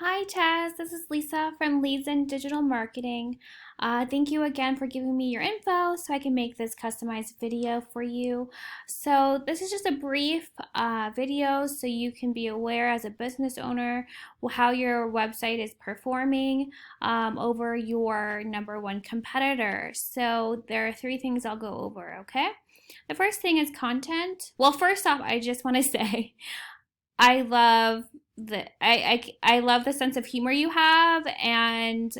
Hi, Tess. This is Lisa from Leads and Digital Marketing. Thank you again for giving me your info so I can make this customized video for you. So this is just a brief video so you can be aware as a business owner how your website is performing over your number one competitor. So there are three things I'll go over, okay? The first thing is content. Well, first off, I just want to say I love I love the sense of humor you have, and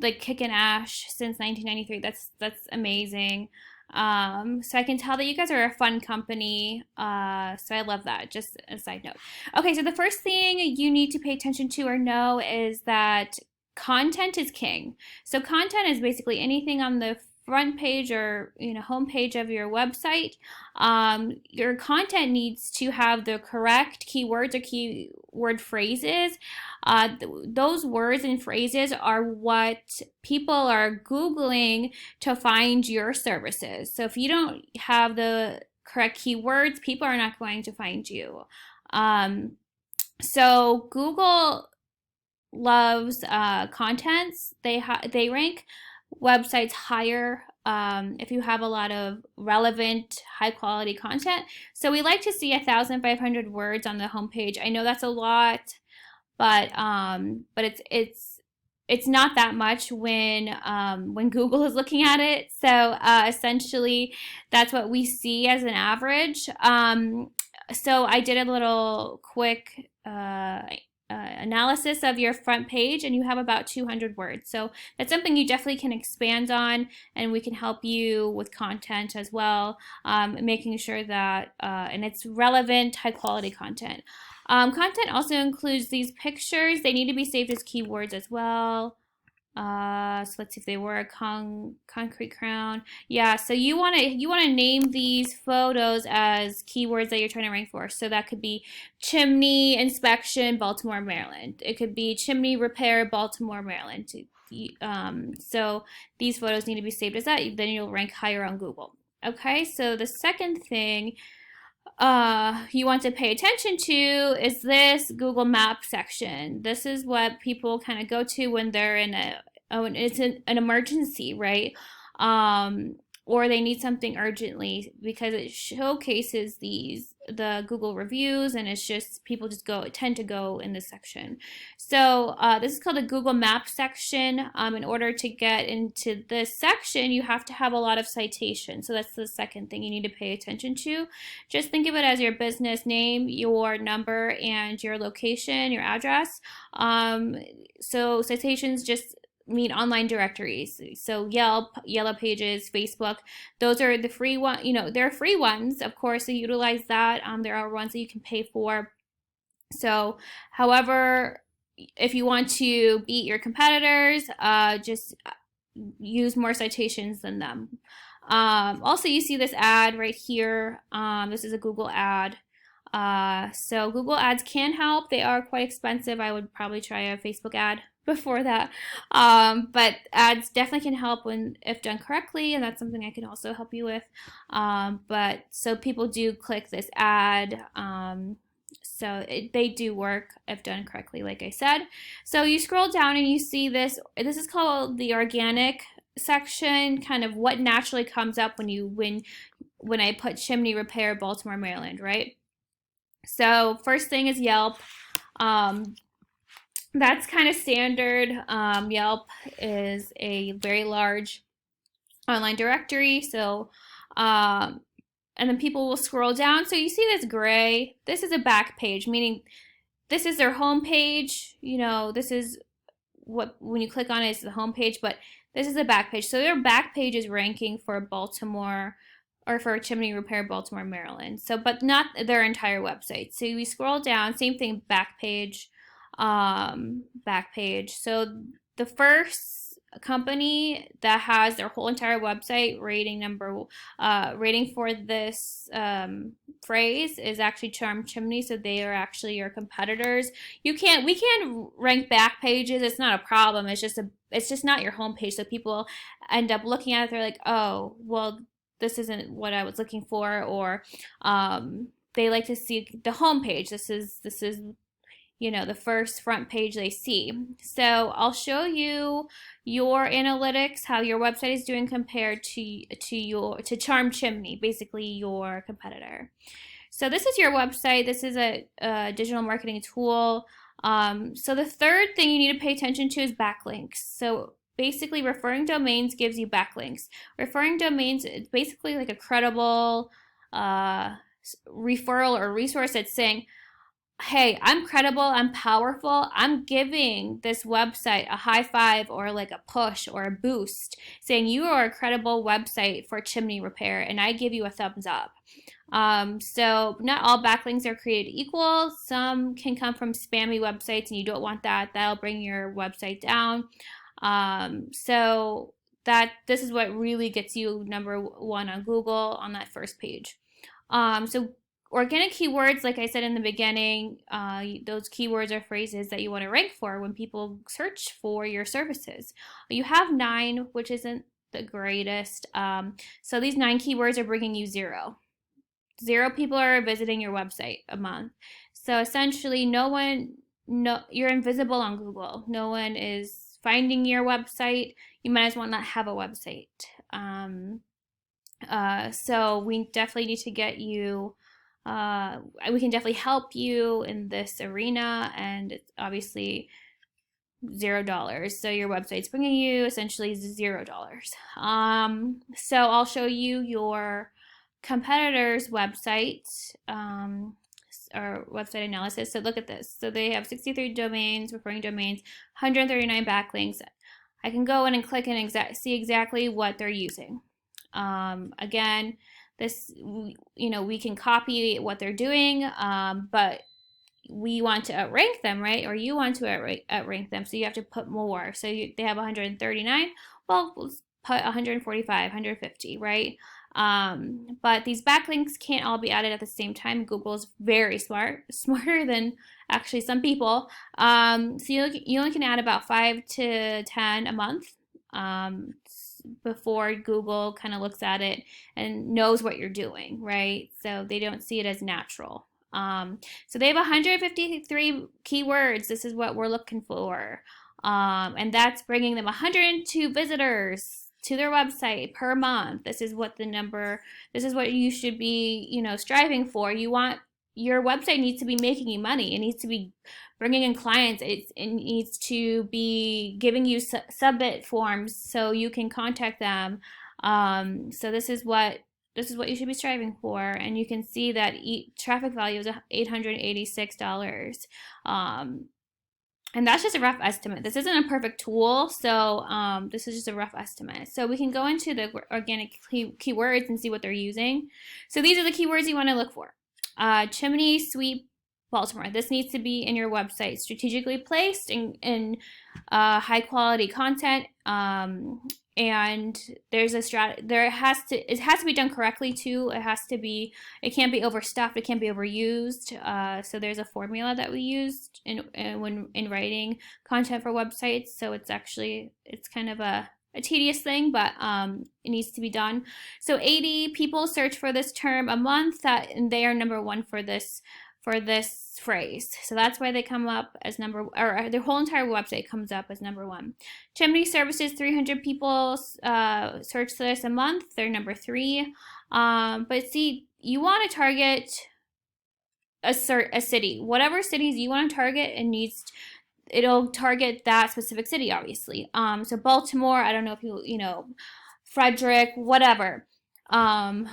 like kicking ash since 1993. That's amazing. So I can tell that you guys are a fun company. So I love that. Just a side note. Okay, so the first thing you need to pay attention to or know is that content is king. So content is basically anything on the front page or home page of your website. Your content needs to have the correct keywords or keyword phrases. Those words and phrases are what people are Googling to find your services. So if you don't have the correct keywords, people are not going to find you. So Google loves contents. They rank websites higher if you have a lot of relevant, high quality content. So we like to see 1,500 words on the homepage. I know that's a lot, but it's not that much when Google is looking at it. So essentially, that's what we see as an average. So I did a little quick analysis of your front page, and you have about 200 words. So that's something you definitely can expand on, and we can help you with content as well, making sure that and it's relevant, high quality content. Content also includes these pictures. They need to be saved as keywords as well. So let's see if they were a concrete crown. Yeah, so you want to name these photos as keywords that you're trying to rank for. So that could be chimney inspection, Baltimore, Maryland. It could be chimney repair, Baltimore, Maryland. So these photos need to be saved as that. Then you'll rank higher on Google. Okay, so the second thing you want to pay attention to is this Google Maps section. This is what people kind of go to when they're in it's an emergency, right? Or they need something urgently because it showcases the Google reviews, and it's just people just tend to go in this section. So this is called a Google Maps section. In order to get into this section, you have to have a lot of citations. So that's the second thing you need to pay attention to. Just think of it as your business name, your number, and your location, your address. So citations just mean online directories. So Yelp, Yellow Pages, Facebook, those are the free one. They're free ones, of course. So utilize that. There are ones that you can pay for. So, however, if you want to beat your competitors, just use more citations than them. Also, you see this ad right here. This is a Google ad. So Google ads can help. They are quite expensive. I would probably try a Facebook ad before that. But ads definitely can help if done correctly, and that's something I can also help you with. But so people do click this ad. So they do work if done correctly, like I said. So you scroll down and you see this. This is called the organic section, kind of what naturally comes up when I put chimney repair, Baltimore, Maryland, right? So first thing is Yelp. That's kind of standard. Yelp is a very large online directory. So, and then people will scroll down. So you see this gray. This is a back page, meaning this is their home page. This is what, when you click on it, it's the home page, but this is the back page. So their back page is ranking for Baltimore, or for chimney repair, Baltimore, Maryland. So, but not their entire website. So we scroll down, same thing, back page. So the first company that has their whole entire website rating for this phrase is actually Charm Chimney. So they are actually your competitors. We can't rank back pages. It's not a problem. It's just not your home page. So people end up looking at it. They're like, oh, well, this isn't what I was looking for, or they like to see the homepage. This is the first front page they see. So I'll show you your analytics, how your website is doing compared to Charm Chimney, basically your competitor. So this is your website. This is a digital marketing tool. So the third thing you need to pay attention to is backlinks. So basically, referring domains gives you backlinks. Referring domains is basically like a credible referral or resource that's saying, hey, I'm credible, I'm powerful, I'm giving this website a high five or like a push or a boost, saying you are a credible website for chimney repair, and I give you a thumbs up. So not all backlinks are created equal. Some can come from spammy websites, and you don't want that. That'll bring your website down. So this is what really gets you number one on Google on that first page. So organic keywords, like I said in the beginning, those keywords are phrases that you want to rank for when people search for your services. You have 9, which isn't the greatest. So these 9 keywords are bringing you 0. 0 people are visiting your website a month. So essentially, you're invisible on Google. No one is finding your website. You might as well not have a website. So we definitely need to get you. We can definitely help you in this arena, and it's obviously $0. So your website's bringing you essentially $0. So I'll show you your competitor's website or website analysis. So look at this. So they have 63 domains, referring domains, 139 backlinks. I can go in and click and see exactly what they're using. Again, we can copy what they're doing, but we want to outrank them, right? Or you want to outrank them, so you have to put more. So they have 139. Well, let's put 145, 150, right? But these backlinks can't all be added at the same time. Google's very smarter than actually some people. So you only can add about 5 to 10 a month before Google kind of looks at it and knows what you're doing, right? So they don't see it as natural. So they have 153 keywords. This is what we're looking for. And that's bringing them 102 visitors to their website per month. This is what you should be, striving for. Your website needs to be making you money. It needs to be bringing in clients. It needs to be giving you submit forms so you can contact them. So this is what you should be striving for, and you can see that traffic value is $886. And that's just a rough estimate. This isn't a perfect tool, so this is just a rough estimate. So we can go into the organic keywords and see what they're using. So these are the keywords you want to look for. Chimney Sweep Baltimore. This needs to be in your website, strategically placed in high quality content. And there's it has to be done correctly too. It can't be overstuffed, it can't be overused. So there's a formula that we used when writing content for websites. So it's kind of a tedious thing, but it needs to be done. So 80 people search for this term a month, and they are number 1 for this phrase. So that's why they come up as or their whole entire website comes up as number 1. Chimney services, 300 people search this a month. They're number 3. But see, you want to target a city. Whatever cities you want to target, it'll target that specific city, obviously. So Baltimore, I don't know if Frederick, whatever.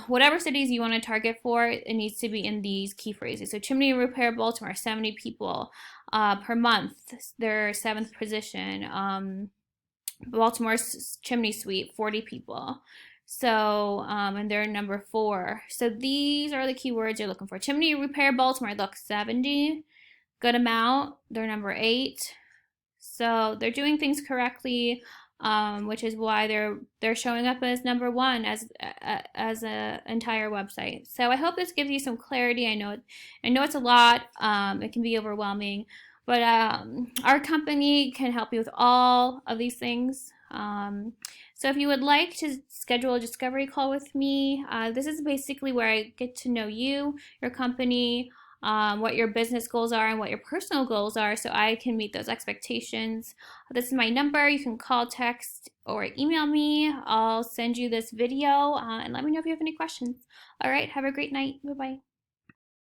Whatever cities you want to target for, it needs to be in these key phrases. So Chimney Repair Baltimore, 70 people per month. They're 7th position. Baltimore's Chimney Sweep, 40 people. So, and they're number 4. So these are the keywords you're looking for. Chimney Repair Baltimore, look, 70. Good amount. They're number 8. So they're doing things correctly. Which is why they're showing up as number 1 as a entire website. So I hope this gives you some clarity. I know it's a lot. It can be overwhelming, but our company can help you with all of these things. So if you would like to schedule a discovery call with me, this is basically where I get to know you, your company, what your business goals are and what your personal goals are so I can meet those expectations. This is my number. You can call, text, or email me. I'll send you this video and let me know if you have any questions. All right, have a great night. Bye-bye.